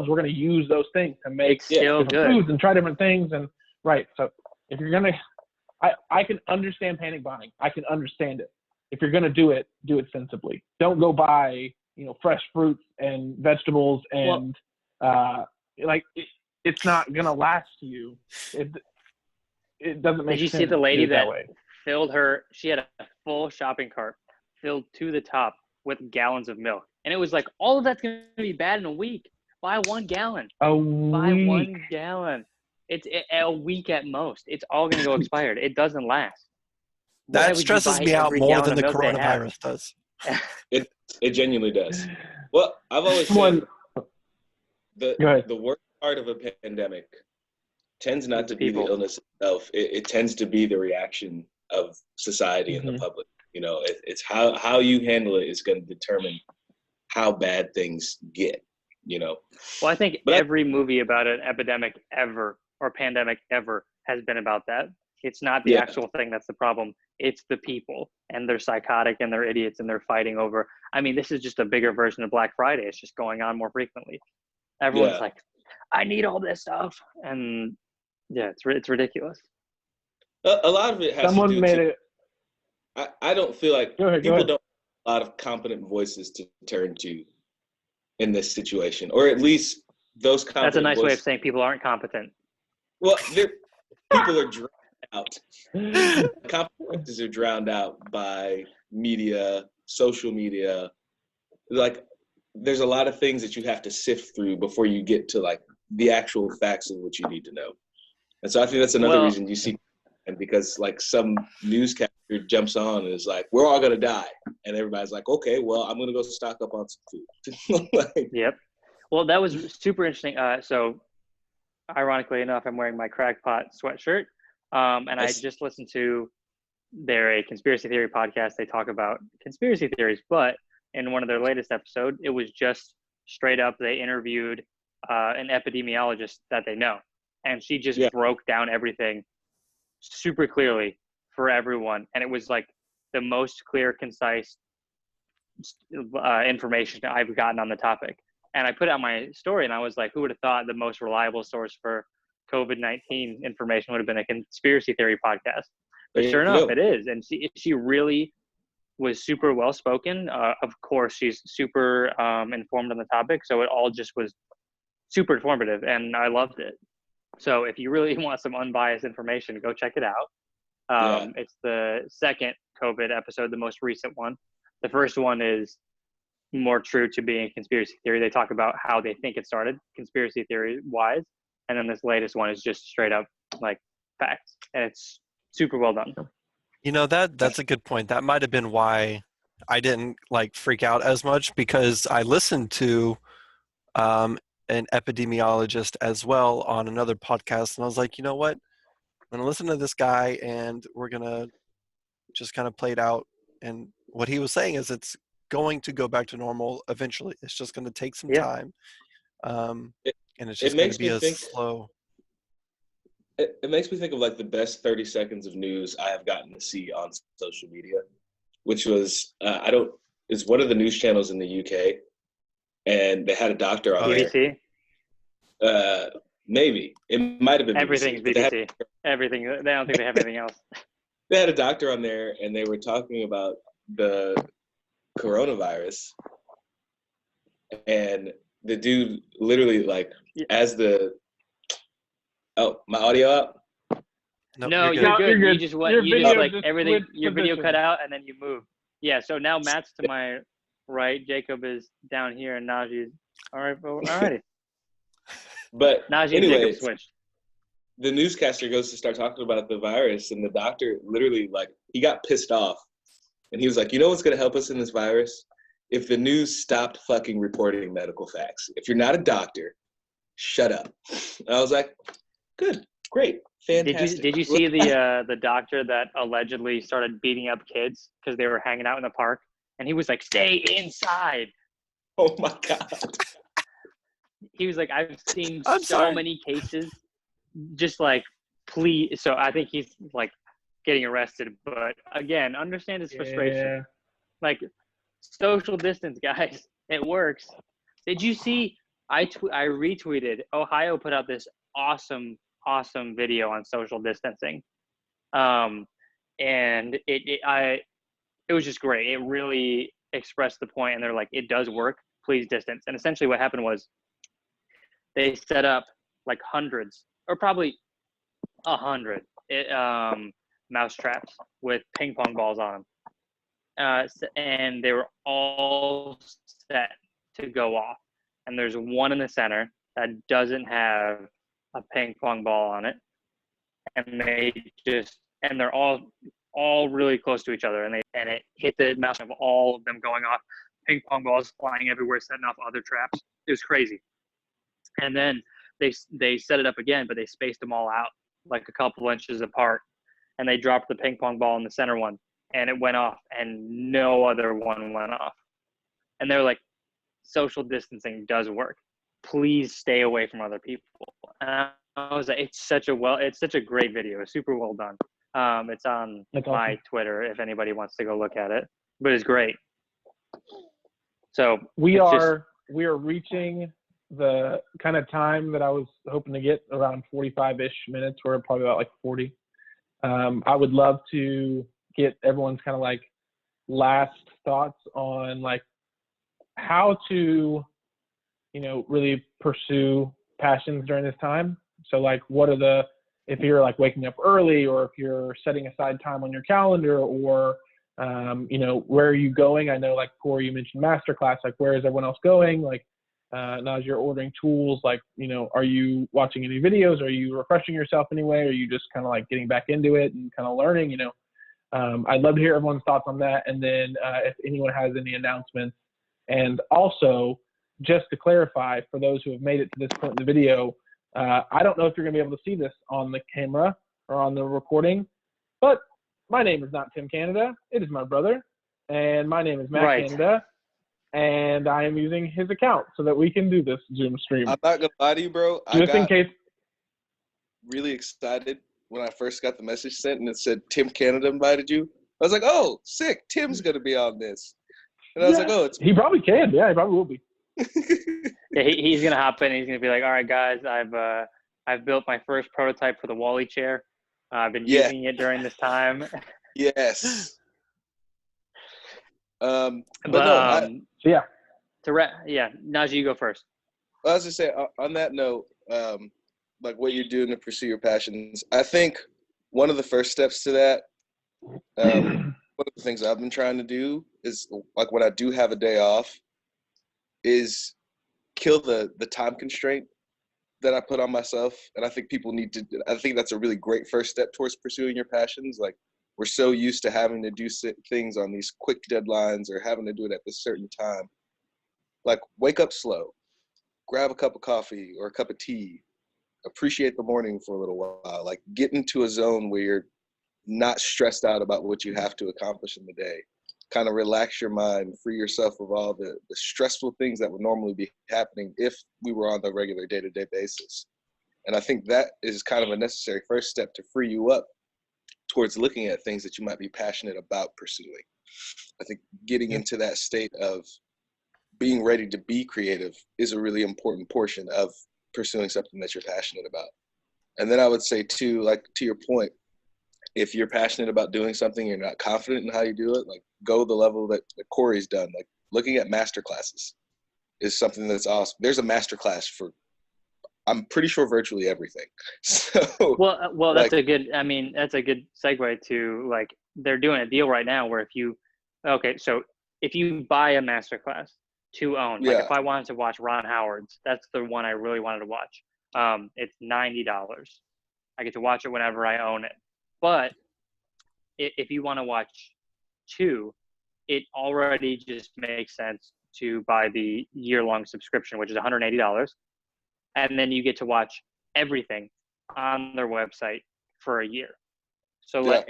[SPEAKER 1] we're going to use those things to make
[SPEAKER 3] still
[SPEAKER 1] different
[SPEAKER 3] good.
[SPEAKER 1] foods and try different things. And right, so if you're gonna, I can understand panic buying. I can understand it. If you're gonna do it sensibly. Don't go buy fresh fruits and vegetables and it's not gonna last you. It doesn't make sense.
[SPEAKER 3] Did you see the lady
[SPEAKER 1] that way.
[SPEAKER 3] filled her? She had a full shopping cart filled to the top with gallons of milk, and it was like, all of that's gonna be bad in a week. Buy 1 gallon. Buy 1 gallon. It's a week at most. It's all gonna go expired. It doesn't last.
[SPEAKER 4] That stresses me out more than the coronavirus does.
[SPEAKER 2] It genuinely does. Well, I've always said the worst part of a pandemic tends not to be the illness itself. It tends to be the reaction of society and the public. It's how you handle it is going to determine how bad things get. Well,
[SPEAKER 3] I think every movie about an epidemic ever or pandemic ever has been about that. It's not the actual thing that's the problem. It's the people, and they're psychotic and they're idiots and they're fighting over. I mean, this is just a bigger version of Black Friday. It's just going on more frequently. Everyone's like, I need all this stuff. And it's ridiculous.
[SPEAKER 2] A lot of it has
[SPEAKER 1] Someone
[SPEAKER 2] to do
[SPEAKER 1] made it.
[SPEAKER 2] I don't feel like
[SPEAKER 1] people
[SPEAKER 2] don't have a lot of competent voices to turn to in this situation, or at least those competent
[SPEAKER 3] That's a nice
[SPEAKER 2] voices.
[SPEAKER 3] way of saying people aren't competent.
[SPEAKER 2] Well, people are drowned out. Competent voices are drowned out by media, social media. Like, there's a lot of things that you have to sift through before you get to like the actual facts of what you need to know. And so I think that's another reason you see, and because like some newscaster jumps on and is like, we're all going to die. And everybody's like, okay, well, I'm going to go stock up on some food.
[SPEAKER 3] Yep. Well, that was super interesting. So ironically enough, I'm wearing my Crackpot sweatshirt. And I just listened to a conspiracy theory podcast. They talk about conspiracy theories, but in one of their latest episodes, it was just straight up. They interviewed an epidemiologist that they know, and she just broke down everything super clearly for everyone. And it was like the most clear, concise information I've gotten on the topic. And I put it on my story, and I was like, who would have thought the most reliable source for COVID-19 information would have been a conspiracy theory podcast? But sure enough, it is. And she really was super well-spoken. Of course, she's super informed on the topic. So it all just was super informative, and I loved it. So if you really want some unbiased information, go check it out. It's the second COVID episode, the most recent one. The first one is more true to being a conspiracy theory. They talk about how they think it started, conspiracy theory wise. And then this latest one is just straight up like facts. And it's super well done.
[SPEAKER 4] That's a good point. That might have been why I didn't like freak out as much, because I listened to an epidemiologist as well on another podcast, and I was like, you know what? I'm going to listen to this guy, and we're going to just kind of play it out. And what he was saying is it's going to go back to normal eventually. It's just going to take some time. And it's just going to be slow.
[SPEAKER 2] It makes me think of like the best 30 seconds of news I have gotten to see on social media, which was, it's one of the news channels in the UK, and they had a doctor on
[SPEAKER 3] BBC?
[SPEAKER 2] there. Maybe. It might have been
[SPEAKER 3] Everything's BBC. Everything. I don't think they have anything else.
[SPEAKER 2] They had a doctor on there, and they were talking about the coronavirus. And the dude literally, like, as the... Oh, my audio up?
[SPEAKER 3] No, you're good. You just went, everything, your video cut out, and then you moved. Yeah, so now Matt's to my right, Jacob is down here, and Najee's alrighty.
[SPEAKER 2] But
[SPEAKER 3] Najee
[SPEAKER 2] anyway,
[SPEAKER 3] and Jacob switched.
[SPEAKER 2] The newscaster goes to start talking about the virus, and the doctor literally, like, he got pissed off. And he was like, you know what's going to help us in this virus? If the news stopped fucking reporting medical facts. If you're not a doctor, shut up. And I was like, good, great, fantastic.
[SPEAKER 3] Did you see the doctor that allegedly started beating up kids because they were hanging out in the park? And he was like, stay inside.
[SPEAKER 2] Oh, my God.
[SPEAKER 3] He was like, I've seen many cases. Just like, please. So I think he's like getting arrested. But again, understand his frustration.
[SPEAKER 1] Yeah.
[SPEAKER 3] Like, social distance, guys. It works. Did you see? I retweeted. Ohio put out this awesome video on social distancing, and it was just great. It really expressed the point, and they're like, it does work. Please distance. And essentially, what happened was they set up like hundreds, or probably 100 mouse traps with ping pong balls on them, and they were all set to go off. And there's one in the center that doesn't have a ping pong ball on it, and they're all really close to each other, and it hit the mouse of all of them going off, ping pong balls flying everywhere, setting off other traps. It was crazy. And then they set it up again, but they spaced them all out like a couple inches apart, and they dropped the ping pong ball in the center one, and it went off, and no other one went off. And they're like, social distancing does work. Please stay away from other people. And I was like, it's such a great video. It's super well done. It's on my Twitter if anybody wants to go look at it, but it's great. So
[SPEAKER 1] we are reaching the kind of time that I was hoping to get, around 45-ish minutes. We're probably about like 40. I would love to get everyone's kind of like last thoughts on like how to, really pursue passions during this time. So like, what are if you're like waking up early, or if you're setting aside time on your calendar, or, where are you going? I know like Corey, you mentioned masterclass, like where is everyone else going? Like, now as you're ordering tools, like, are you watching any videos? Are you refreshing yourself anyway? Or are you just kind of like getting back into it and kind of learning, I'd love to hear everyone's thoughts on that. And then if anyone has any announcements. And also, just to clarify, for those who have made it to this point in the video, I don't know if you're going to be able to see this on the camera or on the recording, but my name is not Tim Canada. It is my brother. And my name is Matt Canada. And I am using his account so that we can do this Zoom stream.
[SPEAKER 2] I'm not going to lie to you, bro.
[SPEAKER 1] Just in case.
[SPEAKER 2] Really excited when I first got the message sent and it said Tim Canada invited you. I was like, oh, sick. Tim's going to be on this. And I was like, oh,
[SPEAKER 1] he probably can. Yeah, he probably will be.
[SPEAKER 3] Yeah, he's gonna hop in. And he's gonna be like, "All right, guys, I've built my first prototype for the Wally chair. I've been using it during this time."
[SPEAKER 2] Yes.
[SPEAKER 3] Najee, you go first.
[SPEAKER 2] I was just saying, on that note, like what you're doing to pursue your passions, I think one of the first steps to that, one of the things I've been trying to do is, like, when I do have a day off, is kill the time constraint that I put on myself. And I think I think that's a really great first step towards pursuing your passions. Like, we're so used to having to do things on these quick deadlines or having to do it at this certain time. Like, wake up slow, grab a cup of coffee or a cup of tea, appreciate the morning for a little while, like get into a zone where you're not stressed out about what you have to accomplish in the day. Kind of relax your mind, free yourself of all the stressful things that would normally be happening if we were on the regular day-to-day basis. And I think that is kind of a necessary first step to free you up towards looking at things that you might be passionate about pursuing. I think getting into that state of being ready to be creative is a really important portion of pursuing something that you're passionate about. And then I would say too, like to your point, if you're passionate about doing something, you're not confident in how you do it, like go the level that Corey's done. Like looking at master classes is something that's awesome. There's a master class for, I'm pretty sure, virtually everything. So
[SPEAKER 3] well, that's a good segue to, like, they're doing a deal right now where if you buy a master class to own, like if I wanted to watch Ron Howard's, that's the one I really wanted to watch. It's $90. I get to watch it whenever I own it. But if you want to watch two, it already just makes sense to buy the year-long subscription, which is $180. And then you get to watch everything on their website for a year. So so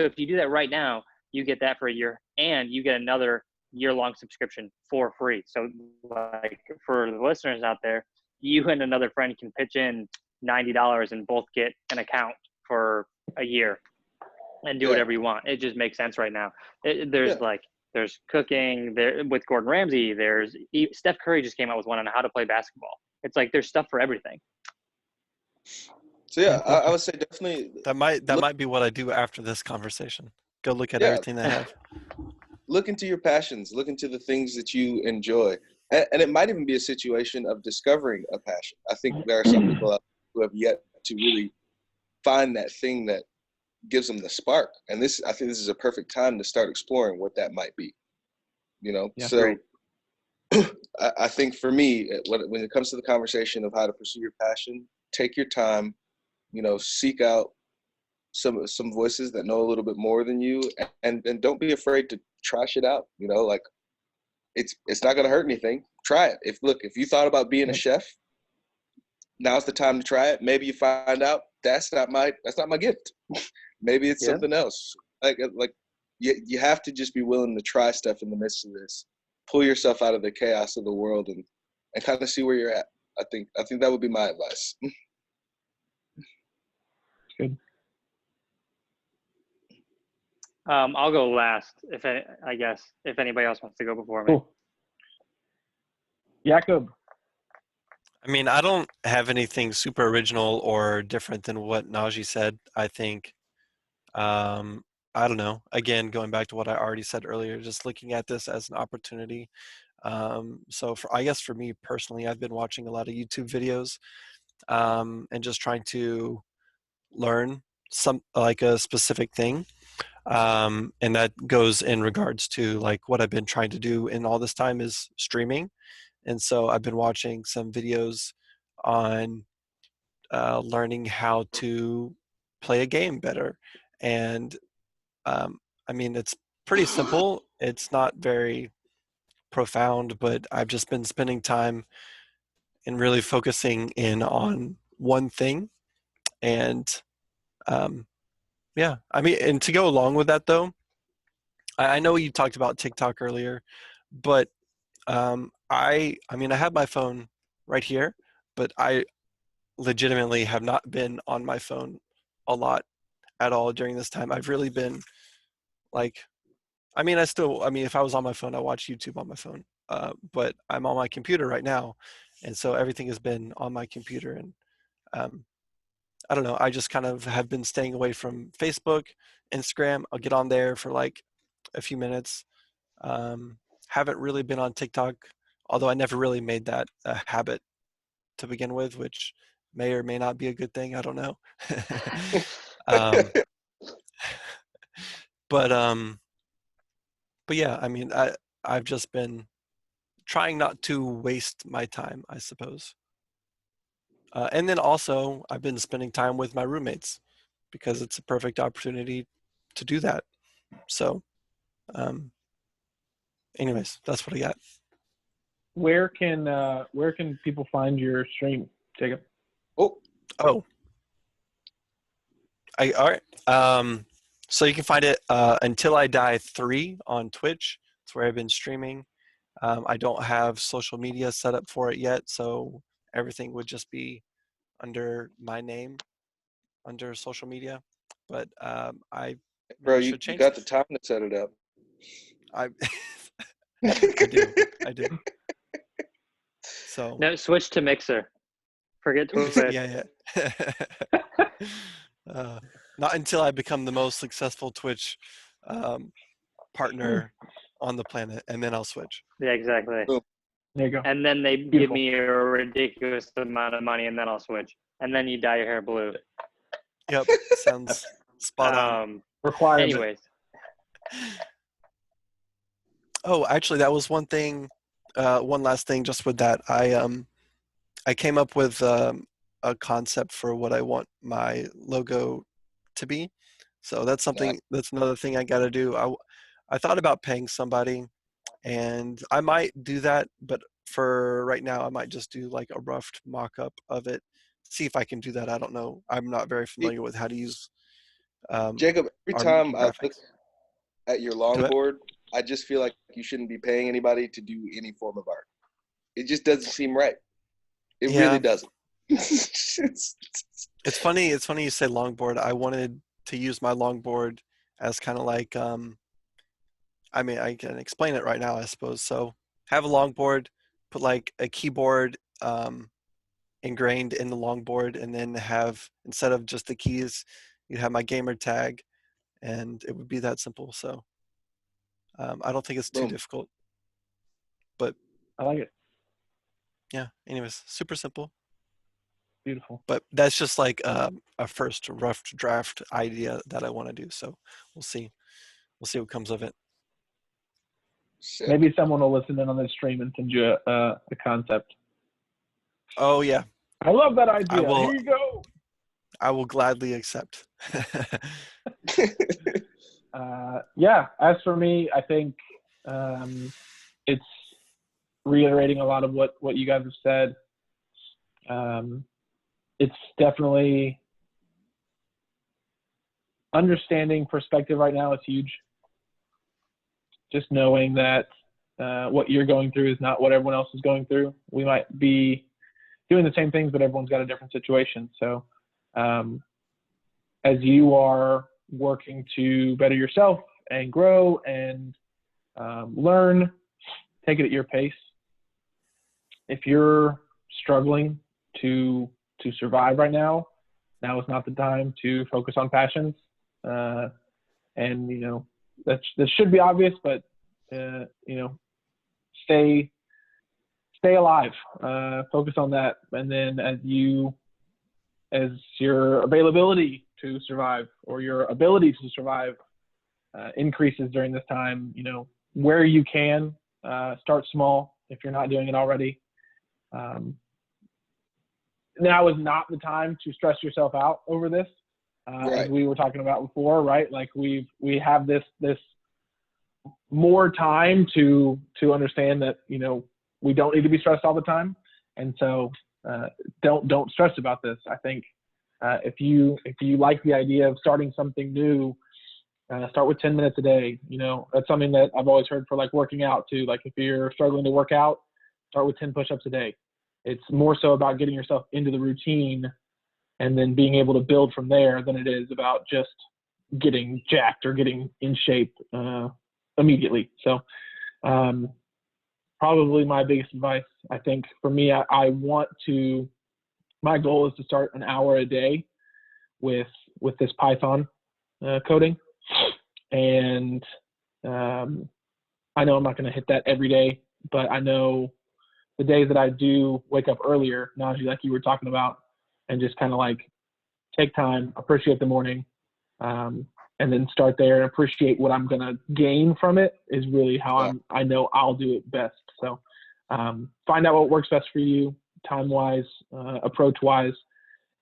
[SPEAKER 3] if you do that right now, you get that for a year, and you get another year-long subscription for free. So, like, for the listeners out there, you and another friend can pitch in $90 and both get an account for a year and do whatever you want. It just makes sense right now. There's cooking there with Gordon Ramsay. Steph Curry just came out with one on how to play basketball. It's like there's stuff for everything.
[SPEAKER 2] So yeah, I would say definitely
[SPEAKER 4] That might be what I do after this conversation. Go look at everything they have.
[SPEAKER 2] Look into your passions. Look into the things that you enjoy, and it might even be a situation of discovering a passion. I think there are some people out who have yet to really find that thing that gives them the spark. And I think this is a perfect time to start exploring what that might be.
[SPEAKER 1] Yeah,
[SPEAKER 2] so I think for me, when it comes to the conversation of how to pursue your passion, take your time. Seek out some voices that know a little bit more than you, and don't be afraid to try shit out. Like it's not gonna hurt anything. Try it. If you thought about being a chef, now's the time to try it. Maybe you find out that's not my gift. Maybe it's something else. Like you have to just be willing to try stuff in the midst of this. Pull yourself out of the chaos of the world and kind of see where you're at. I think that would be my advice.
[SPEAKER 1] Good.
[SPEAKER 3] I'll go last if anybody else wants to go before me.
[SPEAKER 1] Cool. Jakob.
[SPEAKER 4] I mean, I don't have anything super original or different than what Najee said. I think, I don't know. Again, going back to what I already said earlier, just looking at this as an opportunity. So I guess for me personally, I've been watching a lot of YouTube videos and just trying to learn a specific thing. And that goes in regards to like what I've been trying to do in all this time is streaming. And so I've been watching some videos on learning how to play a game better. And I mean, it's pretty simple. It's not very profound, but I've just been spending time and really focusing in on one thing. And yeah, I mean, and to go along with that though, I know you talked about TikTok earlier, but I mean, I have my phone right here, but I legitimately have not been on my phone a lot at all during this time. I've really been like, I mean, if I was on my phone, I watch YouTube on my phone, but I'm on my computer right now. And so everything has been on my computer. And I don't know, I just kind of have been staying away from Facebook, Instagram. I'll get on there for like a few minutes. Haven't really been on TikTok, although I never really made that a habit to begin with, which may or may not be a good thing. I don't know. But yeah, I mean, I've just been trying not to waste my time, I suppose. And then also I've been spending time with my roommates because it's a perfect opportunity to do that. So anyways, that's what I got.
[SPEAKER 1] Where can people find your stream, Jacob?
[SPEAKER 4] Oh. All right. So you can find it Until I Die 3 on Twitch. It's where I've been streaming. I don't have social media set up for it yet, so everything would just be under my name, under social media. But I
[SPEAKER 2] you got the time to set it up.
[SPEAKER 4] I do. So
[SPEAKER 3] no, switch to Mixer. Forget Twitch.
[SPEAKER 4] Yeah. Not until I become the most successful Twitch partner on the planet, and then I'll switch.
[SPEAKER 3] Yeah, exactly.
[SPEAKER 1] There you go.
[SPEAKER 3] And then they give me a ridiculous amount of money, and then I'll switch. And then you dye your hair blue.
[SPEAKER 4] Yep, sounds spot on.
[SPEAKER 1] Requirement.
[SPEAKER 3] Anyways.
[SPEAKER 4] Oh, actually, that was one thing. One last thing, just with that, I came up with a concept for what I want my logo to be. So that's something. That's another thing I got to do. I thought about paying somebody, and I might do that, but for right now, I might just do like a rough mock-up of it. See if I can do that. I don't know. I'm not very familiar with how to use.
[SPEAKER 2] Jacob, every time I look at your longboard, I just feel like you shouldn't be paying anybody to do any form of art. It just doesn't seem right. It really doesn't.
[SPEAKER 4] It's funny. It's funny you say longboard. I wanted to use my longboard as kind of like, I mean, I can explain it right now, I suppose. So have a longboard, put like a keyboard ingrained in the longboard, and then have, instead of just the keys, you have my gamer tag, and it would be that simple. So I don't think it's too
[SPEAKER 2] Boom.
[SPEAKER 4] difficult, but
[SPEAKER 1] I like it.
[SPEAKER 4] yeah, anyways, super simple.
[SPEAKER 1] Beautiful.
[SPEAKER 4] But that's just like a first rough draft idea that I want to do. So we'll see what comes of it.
[SPEAKER 2] Shit.
[SPEAKER 1] Maybe someone will listen in on this stream and send you a concept.
[SPEAKER 4] Oh yeah,
[SPEAKER 1] I love that idea.
[SPEAKER 4] I will.
[SPEAKER 1] Here you go.
[SPEAKER 4] I will gladly accept.
[SPEAKER 1] Yeah, as for me, I think it's reiterating a lot of what you guys have said. It's definitely understanding perspective right now is huge. Just knowing that what you're going through is not what everyone else is going through. We might be doing the same things, but everyone's got a different situation. So as you are working to better yourself and grow and learn, take it at your pace. If you're struggling to survive right now, now is not the time to focus on passions. And you know that should be obvious, but you know, stay alive. Focus on that, and then as your availability to survive or your ability to survive increases during this time, you know, where you can start small if you're not doing it already. Now is not the time to stress yourself out over this,
[SPEAKER 2] Right.
[SPEAKER 1] as we were talking about before, right? Like we have this more time to understand that, you know, we don't need to be stressed all the time, and so don't stress about this. I think if you like the idea of starting something new, start with 10 minutes a day. You know, that's something that I've always heard for like working out too. Like if you're struggling to work out, start with 10 push-ups a day. It's more so about getting yourself into the routine and then being able to build from there than it is about just getting jacked or getting in shape immediately. So probably my biggest advice, I think for me, my goal is to start an hour a day with this Python coding. And I know I'm not going to hit that every day, but I know the days that I do wake up earlier, Najee, like you were talking about, and just kind of like take time, appreciate the morning, and then start there and appreciate what I'm going to gain from it is really how I know I'll do it best. So find out what works best for you, time-wise, approach-wise,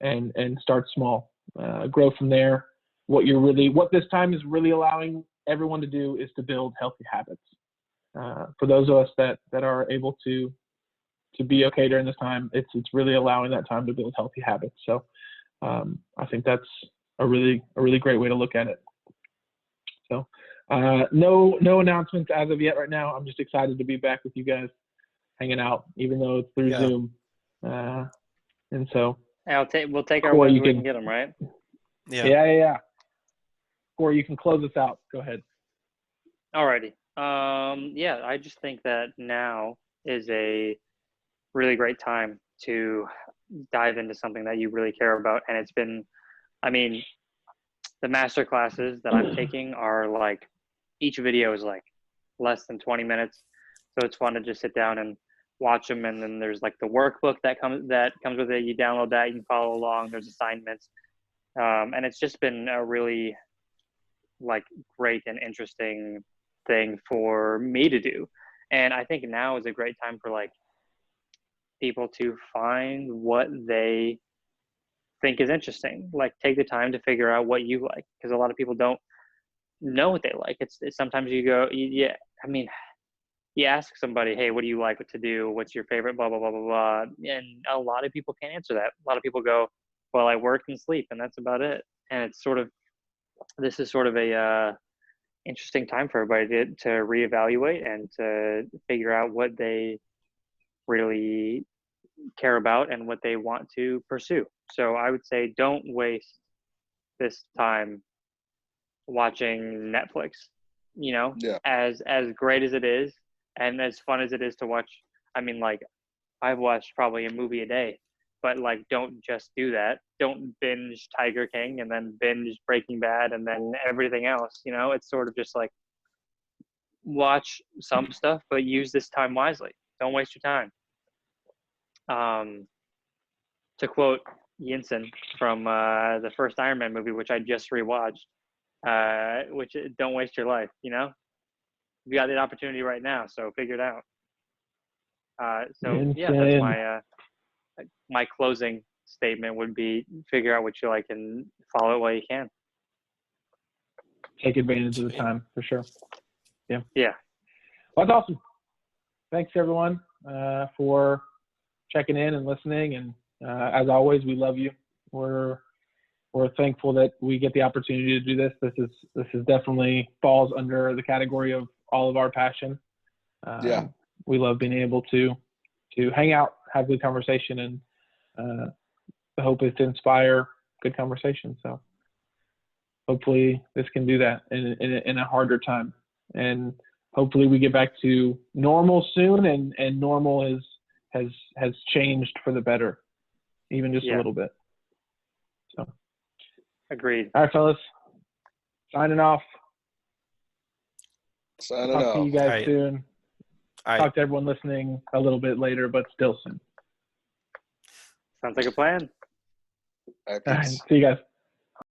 [SPEAKER 1] and start small. Grow from there. What this time is really allowing everyone to do is to build healthy habits. For those of us that are able to be okay during this time, it's really allowing that time to build healthy habits. So I think that's a really great way to look at it. So no announcements as of yet right now. I'm just excited to be back with you guys hanging out, even though it's through Zoom. And so
[SPEAKER 3] we'll take our wins we can get them, right?
[SPEAKER 1] Yeah. Or you can close us out. Go ahead.
[SPEAKER 3] Alrighty. Yeah, I just think that now is a really great time to dive into something that you really care about. And it's been, I mean, the master classes that I'm taking are like, each video is like less than 20 minutes. So it's fun to just sit down and watch them. And then there's like the workbook that comes with it. You download that, you can follow along. There's assignments. And it's just been a really like great and interesting thing for me to do. And I think now is a great time for like people to find what they think is interesting. Like take the time to figure out what you like, because a lot of people don't know what they like. It's sometimes you go, I mean, you ask somebody, hey, what do you like to do? What's your favorite, blah, blah, blah, blah, blah. And a lot of people can't answer that. A lot of people go, well, I work and sleep and that's about it. And it's this is sort of a interesting time for everybody to reevaluate and to figure out what they really care about and what they want to pursue. So I would say don't waste this time watching Netflix, you know,
[SPEAKER 5] Yeah.
[SPEAKER 3] as great as it is and as fun as it is to watch. I mean, like, I've watched probably a movie a day, but like, don't just do that. Don't binge Tiger King and then binge Breaking Bad and then everything else, you know. It's sort of just like, watch some stuff, but use this time wisely. Don't waste your time. To quote Yinsen from the first Iron Man movie, which I just rewatched, which don't waste your life, you know? You got the opportunity right now, so figure it out. So yeah, that's my closing statement would be figure out what you like and follow it while you can.
[SPEAKER 1] Take advantage of the time for sure. Yeah.
[SPEAKER 3] Yeah.
[SPEAKER 1] Well, that's awesome. Thanks everyone for checking in and listening. And as always, we love you. We're thankful that we get the opportunity to do this. This is definitely falls under the category of all of our passion.
[SPEAKER 5] Yeah.
[SPEAKER 1] We love being able to hang out, have good conversation, and the hope is to inspire good conversation. So hopefully this can do that in a harder time, and hopefully we get back to normal soon. And normal has changed for the better, even just a little bit. So
[SPEAKER 3] agreed.
[SPEAKER 1] All right, fellas, signing off.
[SPEAKER 5] Signing
[SPEAKER 1] Talk
[SPEAKER 5] off.
[SPEAKER 1] to you guys soon.
[SPEAKER 4] All right.
[SPEAKER 1] Talk to everyone listening a little bit later, but still soon.
[SPEAKER 3] Sounds like a plan.
[SPEAKER 5] All right,
[SPEAKER 1] All right,
[SPEAKER 5] peace.
[SPEAKER 1] see you guys.